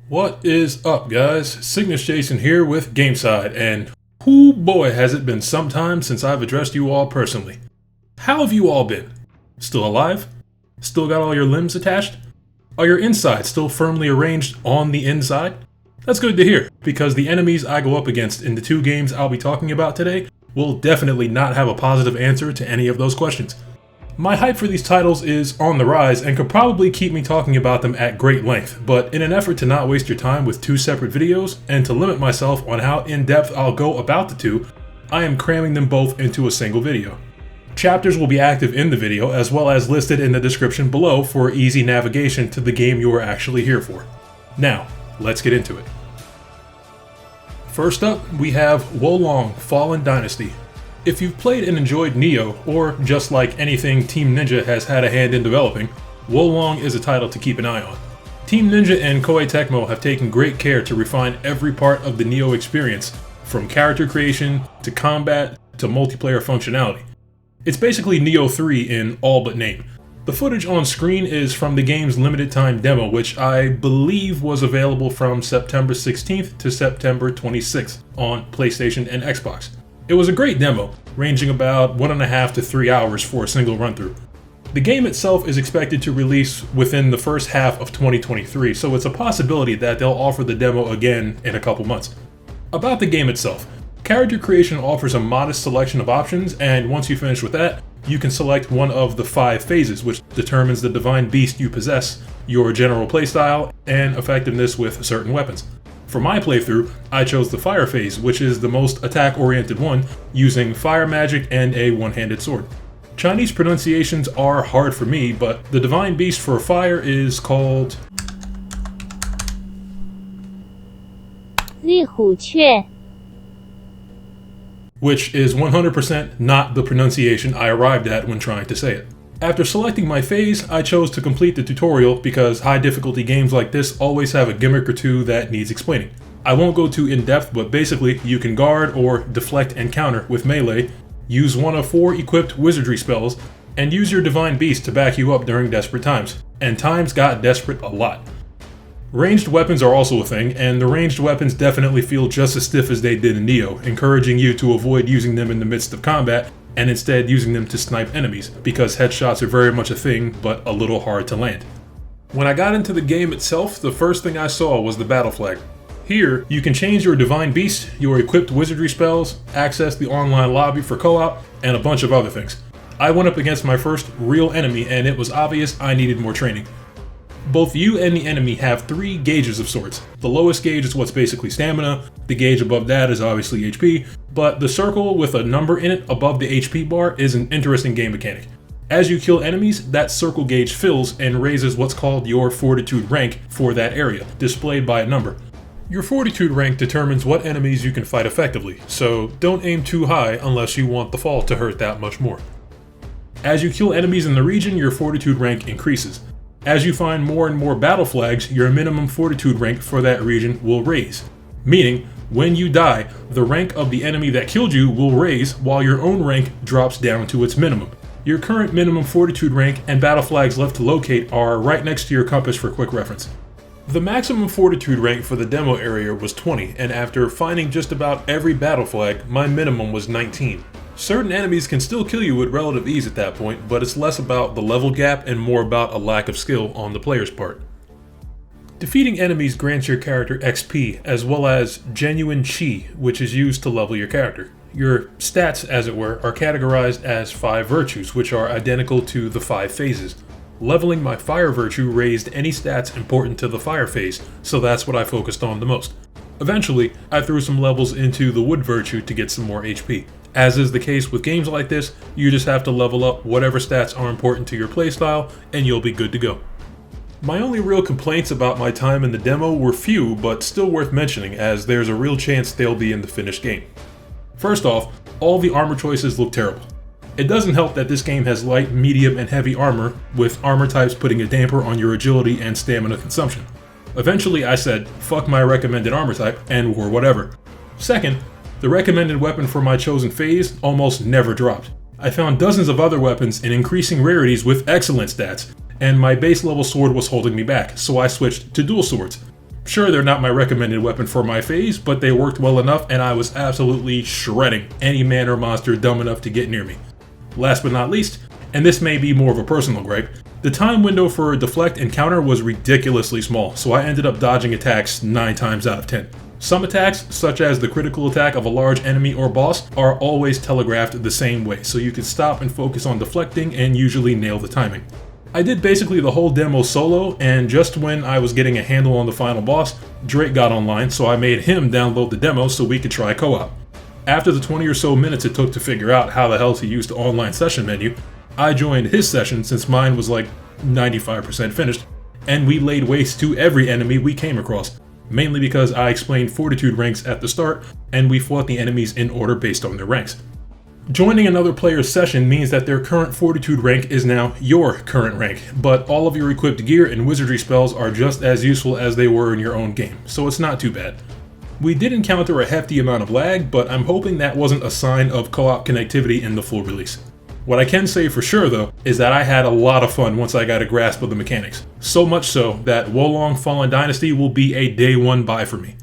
What is up, guys? Cygnus Jason here with Gameside, and whoo boy has it been some time since I've addressed you all personally. How have you all been? Still alive? Still got all your limbs attached? Are your insides still firmly arranged on the inside? That's good to hear, because the enemies I go up against in the two games I'll be talking about today will definitely not have a positive answer to any of those questions. My hype for these titles is on the rise and could probably keep me talking about them at great length, but in an effort to not waste your time with two separate videos and to limit myself on how in-depth I'll go about the two, I am cramming them both into a single video. Chapters will be active in the video as well as listed in the description below for easy navigation to the game you are actually here for. Now, let's get into it. First up, we have Wo Long Fallen Dynasty. If you've played and enjoyed Nioh, or just like anything Team Ninja has had a hand in developing, Wo Long is a title to keep an eye on. Team Ninja and Koei Tecmo have taken great care to refine every part of the Nioh experience, from character creation, to combat, to multiplayer functionality. It's basically Nioh 3 in all but name. The footage on screen is from the game's limited time demo, which I believe was available from September 16th to September 26th on PlayStation and Xbox. It was a great demo, ranging about 1.5 to 3 hours for a single run-through. The game itself is expected to release within the first half of 2023, so it's a possibility that they'll offer the demo again in a couple months. About the game itself, character creation offers a modest selection of options, and once you finish with that, you can select one of the 5 phases, which determines the divine beast you possess, your general playstyle, and effectiveness with certain weapons. For my playthrough, I chose the Fire phase, which is the most attack-oriented one, using fire magic and a one-handed sword. Chinese pronunciations are hard for me, but the divine beast for fire is called 立虎雀 which is 100% not the pronunciation I arrived at when trying to say it. After selecting my phase, I chose to complete the tutorial because high difficulty games like this always have a gimmick or two that needs explaining. I won't go too in depth, but basically you can guard or deflect and counter with melee, use one of 4 equipped wizardry spells, and use your divine beast to back you up during desperate times. And times got desperate a lot. Ranged weapons are also a thing, and the ranged weapons definitely feel just as stiff as they did in Nioh, encouraging you to avoid using them in the midst of combat, and instead using them to snipe enemies, because headshots are very much a thing, but a little hard to land. When I got into the game itself, the first thing I saw was the battle flag. Here, you can change your divine beast, your equipped wizardry spells, access the online lobby for co-op, and a bunch of other things. I went up against my first real enemy, and it was obvious I needed more training. Both you and the enemy have 3 gauges of sorts. The lowest gauge is what's basically stamina, the gauge above that is obviously HP, but the circle with a number in it above the HP bar is an interesting game mechanic. As you kill enemies, that circle gauge fills and raises what's called your fortitude rank for that area, displayed by a number. Your fortitude rank determines what enemies you can fight effectively, so don't aim too high unless you want the fall to hurt that much more. As you kill enemies in the region, your fortitude rank increases. As you find more and more battle flags, your minimum fortitude rank for that region will raise. Meaning, when you die, the rank of the enemy that killed you will raise while your own rank drops down to its minimum. Your current minimum fortitude rank and battle flags left to locate are right next to your compass for quick reference. The maximum fortitude rank for the demo area was 20, and after finding just about every battle flag, my minimum was 19. Certain enemies can still kill you with relative ease at that point, but it's less about the level gap and more about a lack of skill on the player's part. Defeating enemies grants your character XP, as well as genuine chi, which is used to level your character. Your stats, as it were, are categorized as 5 virtues, which are identical to the 5 phases. Leveling my fire virtue raised any stats important to the fire phase, so that's what I focused on the most. Eventually, I threw some levels into the wood virtue to get some more HP. As is the case with games like this, you just have to level up whatever stats are important to your playstyle, and you'll be good to go. My only real complaints about my time in the demo were few, but still worth mentioning, as there's a real chance they'll be in the finished game. First off, all the armor choices look terrible. It doesn't help that this game has light, medium, and heavy armor, with armor types putting a damper on your agility and stamina consumption. Eventually I said, fuck my recommended armor type, and wore whatever. Second, the recommended weapon for my chosen phase almost never dropped. I found dozens of other weapons in increasing rarities with excellent stats, and my base level sword was holding me back, so I switched to dual swords. Sure, they're not my recommended weapon for my phase, but they worked well enough and I was absolutely shredding any man or monster dumb enough to get near me. Last but not least, and this may be more of a personal gripe, the time window for deflect and counter was ridiculously small, so I ended up dodging attacks 9 times out of 10. Some attacks, such as the critical attack of a large enemy or boss, are always telegraphed the same way, so you can stop and focus on deflecting and usually nail the timing. I did basically the whole demo solo, and just when I was getting a handle on the final boss, Drake got online, so I made him download the demo so we could try co-op. After the 20 or so minutes it took to figure out how the hell to use the online session menu, I joined his session since mine was like 95% finished, and we laid waste to every enemy we came across, mainly because I explained fortitude ranks at the start, and we fought the enemies in order based on their ranks. Joining another player's session means that their current fortitude rank is now your current rank, but all of your equipped gear and wizardry spells are just as useful as they were in your own game, so it's not too bad. We did encounter a hefty amount of lag, but I'm hoping that wasn't a sign of co-op connectivity in the full release. What I can say for sure though, is that I had a lot of fun once I got a grasp of the mechanics. So much so that Wolong Fallen Dynasty will be a day one buy for me.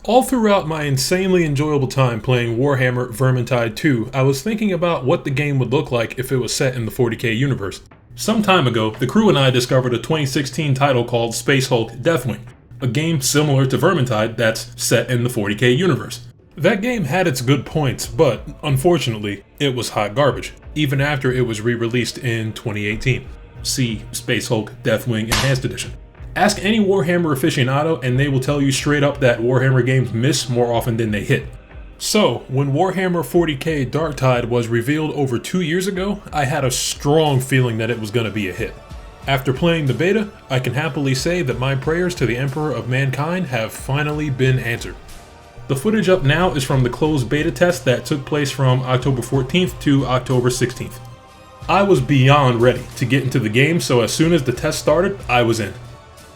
All throughout my insanely enjoyable time playing Warhammer Vermintide 2, I was thinking about what the game would look like if it was set in the 40k universe. Some time ago, the crew and I discovered a 2016 title called Space Hulk Deathwing, a game similar to Vermintide that's set in the 40k universe. That game had its good points, but unfortunately, it was hot garbage, even after it was re-released in 2018. See Space Hulk Deathwing Enhanced Edition. Ask any Warhammer aficionado and they will tell you straight up that Warhammer games miss more often than they hit. So, when Warhammer 40k Darktide was revealed over 2 years ago, I had a strong feeling that it was going to be a hit. After playing the beta, I can happily say that my prayers to the Emperor of Mankind have finally been answered. The footage up now is from the closed beta test that took place from October 14th to October 16th. I was beyond ready to get into the game, so as soon as the test started, I was in.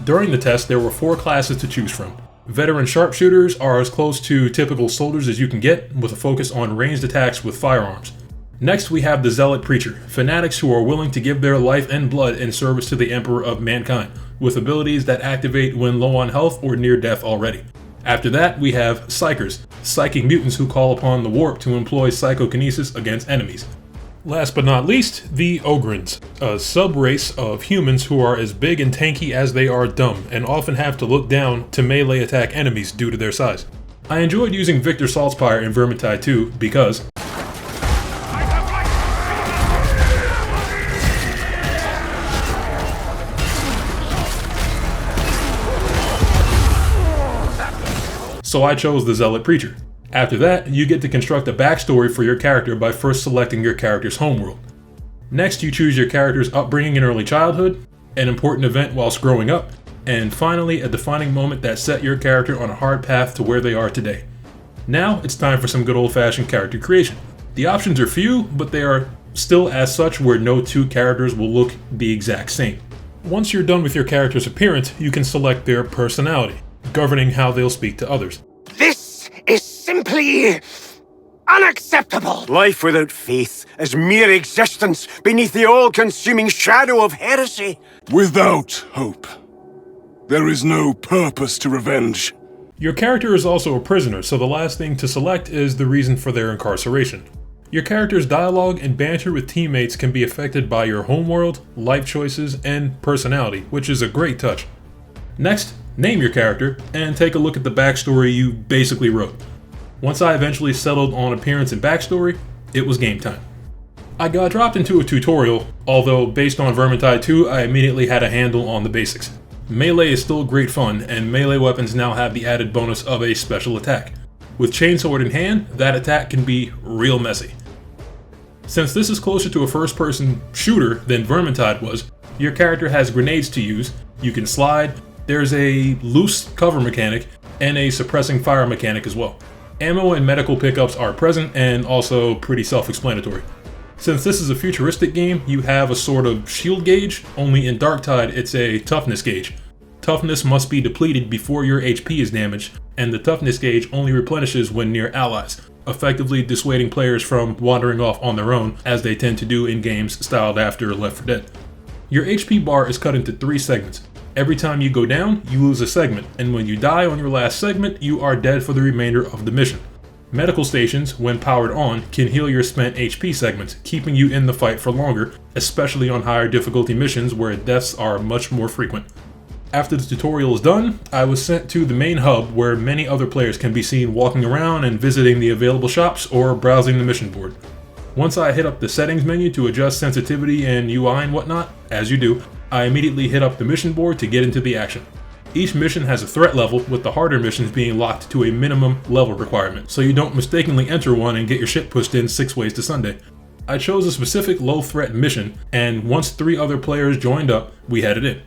During the test, there were 4 classes to choose from. Veteran sharpshooters are as close to typical soldiers as you can get, with a focus on ranged attacks with firearms. Next, we have the Zealot Preacher, fanatics who are willing to give their life and blood in service to the Emperor of Mankind, with abilities that activate when low on health or near death already. After that, we have Psychers, psychic mutants who call upon the Warp to employ psychokinesis against enemies. Last but not least, the Ogrins, a sub-race of humans who are as big and tanky as they are dumb, and often have to look down to melee attack enemies due to their size. I enjoyed using Victor Saltzpyre in Vermintide 2 because so I chose the Zealot Preacher. After that, you get to construct a backstory for your character by first selecting your character's homeworld. Next, you choose your character's upbringing in early childhood, an important event whilst growing up, and finally a defining moment that set your character on a hard path to where they are today. Now, it's time for some good old-fashioned character creation. The options are few, but they are still as such where no 2 characters will look the exact same. Once you're done with your character's appearance, you can select their personality, governing how they'll speak to others. This is simply unacceptable! Life without faith is mere existence beneath the all-consuming shadow of heresy. Without hope, there is no purpose to revenge. Your character is also a prisoner, so the last thing to select is the reason for their incarceration. Your character's dialogue and banter with teammates can be affected by your homeworld, life choices, and personality, which is a great touch. Next, name your character, and take a look at the backstory you basically wrote. Once I eventually settled on appearance and backstory, it was game time. I got dropped into a tutorial, although based on Vermintide 2, I immediately had a handle on the basics. Melee is still great fun, and melee weapons now have the added bonus of a special attack. With chainsword in hand, that attack can be real messy. Since this is closer to a first-person shooter than Vermintide was, your character has grenades to use, you can slide, there's a loose cover mechanic, and a suppressing fire mechanic as well. Ammo and medical pickups are present and also pretty self-explanatory. Since this is a futuristic game, you have a sort of shield gauge, only in Darktide it's a toughness gauge. Toughness must be depleted before your HP is damaged, and the toughness gauge only replenishes when near allies, effectively dissuading players from wandering off on their own, as they tend to do in games styled after Left 4 Dead. Your HP bar is cut into 3 segments. Every time you go down, you lose a segment, and when you die on your last segment, you are dead for the remainder of the mission. Medical stations, when powered on, can heal your spent HP segments, keeping you in the fight for longer, especially on higher difficulty missions where deaths are much more frequent. After the tutorial is done, I was sent to the main hub where many other players can be seen walking around and visiting the available shops or browsing the mission board. Once I hit up the settings menu to adjust sensitivity and UI and whatnot, as you do, I immediately hit up the mission board to get into the action. Each mission has a threat level, with the harder missions being locked to a minimum level requirement, so you don't mistakenly enter one and get your shit pushed in 6 ways to Sunday. I chose a specific low threat mission, and once 3 other players joined up, we headed in.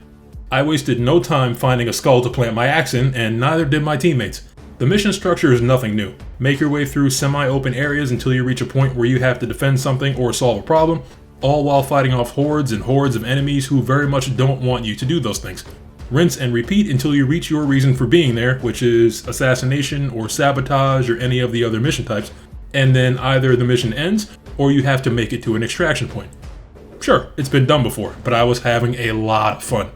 I wasted no time finding a skull to plant my axe in, and neither did my teammates. The mission structure is nothing new. Make your way through semi-open areas until you reach a point where you have to defend something or solve a problem, all while fighting off hordes and hordes of enemies who very much don't want you to do those things. Rinse and repeat until you reach your reason for being there, which is assassination or sabotage or any of the other mission types, and then either the mission ends or you have to make it to an extraction point. Sure, it's been done before, but I was having a lot of fun.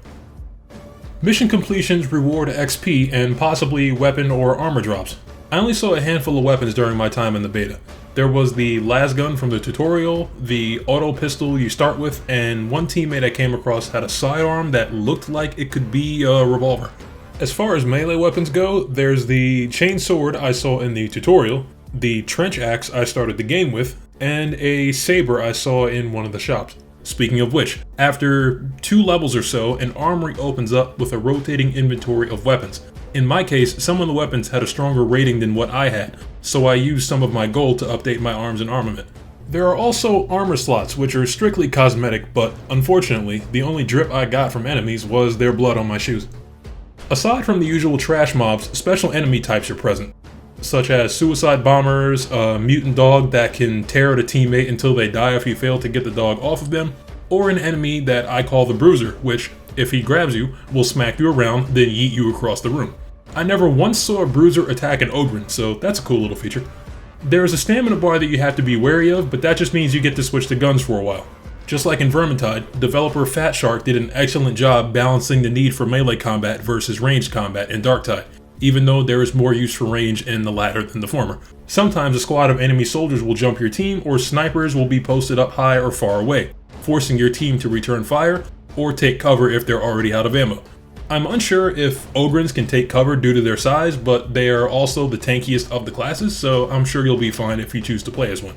Mission completions reward XP and possibly weapon or armor drops. I only saw a handful of weapons during my time in the beta. There was the lasgun from the tutorial, the auto pistol you start with, and one teammate I came across had a sidearm that looked like it could be a revolver. As far as melee weapons go, there's the chain sword I saw in the tutorial, the trench axe I started the game with, and a saber I saw in one of the shops. Speaking of which, after 2 levels or so, an armory opens up with a rotating inventory of weapons. In my case, some of the weapons had a stronger rating than what I had, so I used some of my gold to update my arms and armament. There are also armor slots, which are strictly cosmetic, but unfortunately, the only drip I got from enemies was their blood on my shoes. Aside from the usual trash mobs, special enemy types are present, such as suicide bombers, a mutant dog that can tear at a teammate until they die if you fail to get the dog off of them, or an enemy that I call the Bruiser, which, if he grabs you, will smack you around, then yeet you across the room. I never once saw a Bruiser attack an Ogryn, so that's a cool little feature. There is a stamina bar that you have to be wary of, but that just means you get to switch to guns for a while. Just like in Vermintide, developer Fat Shark did an excellent job balancing the need for melee combat versus ranged combat in Darktide, even though there is more use for range in the latter than the former. Sometimes a squad of enemy soldiers will jump your team, or snipers will be posted up high or far away, forcing your team to return fire or take cover if they're already out of ammo. I'm unsure if Ogryns can take cover due to their size, but they are also the tankiest of the classes, so I'm sure you'll be fine if you choose to play as one.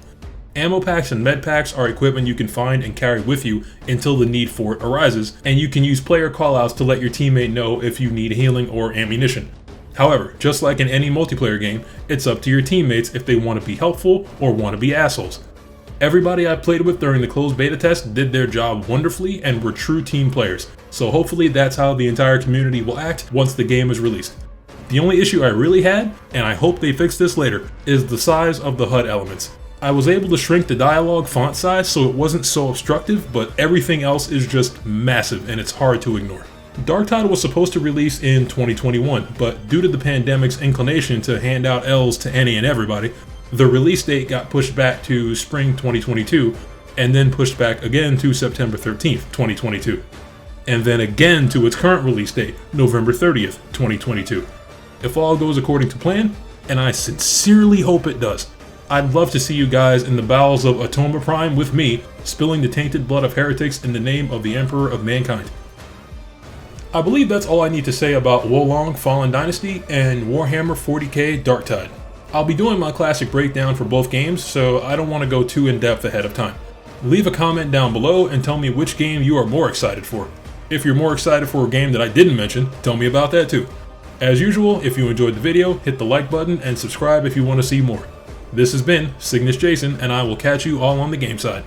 Ammo packs and med packs are equipment you can find and carry with you until the need for it arises, and you can use player callouts to let your teammate know if you need healing or ammunition. However, just like in any multiplayer game, it's up to your teammates if they want to be helpful or want to be assholes. Everybody I played with during the closed beta test did their job wonderfully and were true team players, so hopefully that's how the entire community will act once the game is released. The only issue I really had, and I hope they fix this later, is the size of the HUD elements. I was able to shrink the dialogue font size so it wasn't so obstructive, but everything else is just massive and it's hard to ignore. Darktide was supposed to release in 2021, but due to the pandemic's inclination to hand out L's to any and everybody, the release date got pushed back to spring 2022, and then pushed back again to September 13th, 2022. And then again to its current release date, November 30th, 2022. If all goes according to plan, and I sincerely hope it does, I'd love to see you guys in the bowels of Atoma Prime with me, spilling the tainted blood of heretics in the name of the Emperor of Mankind. I believe that's all I need to say about Wo Long Fallen Dynasty and Warhammer 40k Darktide. I'll be doing my classic breakdown for both games, so I don't want to go too in-depth ahead of time. Leave a comment down below and tell me which game you are more excited for. If you're more excited for a game that I didn't mention, tell me about that too. As usual, if you enjoyed the video, hit the like button and subscribe if you want to see more. This has been Cygnus Jason, and I will catch you all on the game side.